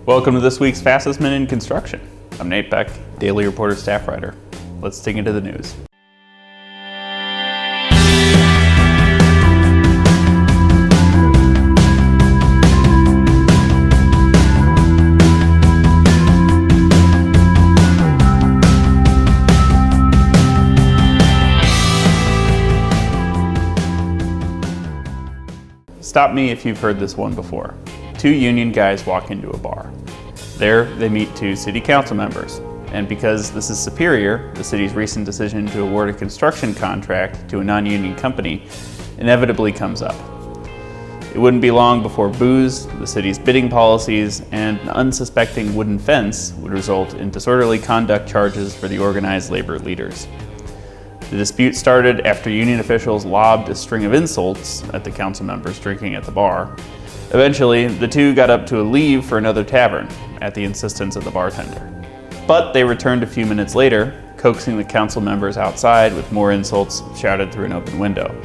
Welcome to this week's Fastest Minute in Construction. I'm Nate Beck, Daily Reporter staff writer. Let's dig into the news. Stop me if you've heard this one before. Two union guys walk into a bar. There, they meet two city council members. And because this is Superior, the city's recent decision to award a construction contract to a non-union company inevitably comes up. It wouldn't be long before booze, the city's bidding policies, and an unsuspecting wooden fence would result in disorderly conduct charges for the organized labor leaders. The dispute started after union officials lobbed a string of insults at the council members drinking at the bar. Eventually, the two got up to leave for another tavern at the insistence of the bartender. But they returned a few minutes later, coaxing the council members outside with more insults shouted through an open window.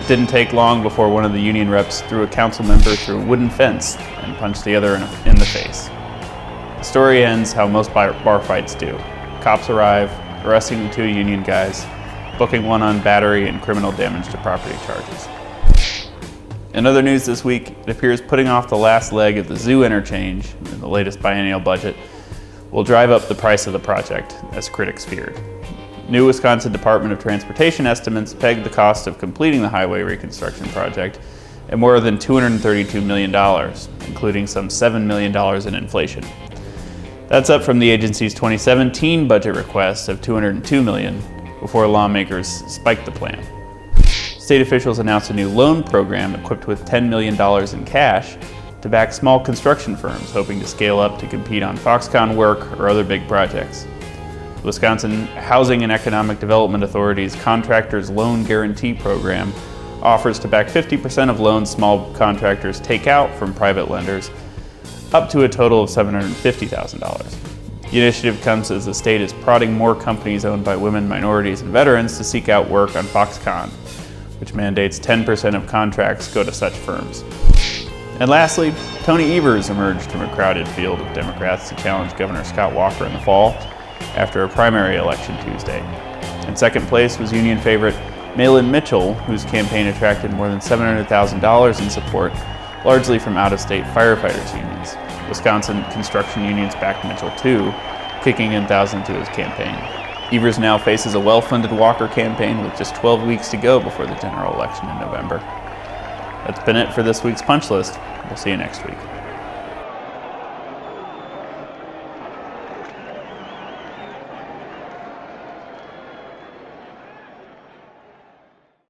It didn't take long before one of the union reps threw a council member through a wooden fence and punched the other in the face. The story ends how most bar fights do. Cops arrive, arresting the two union guys, booking one on battery and criminal damage to property charges. In other news this week, it appears putting off the last leg of the zoo interchange in the latest biennial budget will drive up the price of the project, as critics feared. New Wisconsin Department of Transportation estimates pegged the cost of completing the highway reconstruction project at more than $232 million, including some $7 million in inflation. That's up from the agency's 2017 budget request of $202 million before lawmakers spiked the plan. State officials announced a new loan program equipped with $10 million in cash to back small construction firms hoping to scale up to compete on Foxconn work or other big projects. The Wisconsin Housing and Economic Development Authority's Contractors Loan Guarantee Program offers to back 50% of loans small contractors take out from private lenders, up to a total of $750,000. The initiative comes as the state is prodding more companies owned by women, minorities, and veterans to seek out work on Foxconn, which mandates 10% of contracts go to such firms. And lastly, Tony Evers emerged from a crowded field of Democrats to challenge Governor Scott Walker in the fall after a primary election Tuesday. In second place was union favorite Malin Mitchell, whose campaign attracted more than $700,000 in support, largely from out-of-state firefighters unions. Wisconsin construction unions backed Mitchell too, kicking in thousands to his campaign. Evers now faces a well-funded Walker campaign with just 12 weeks to go before the general election in November. That's been it for this week's Punch List. We'll see you next week.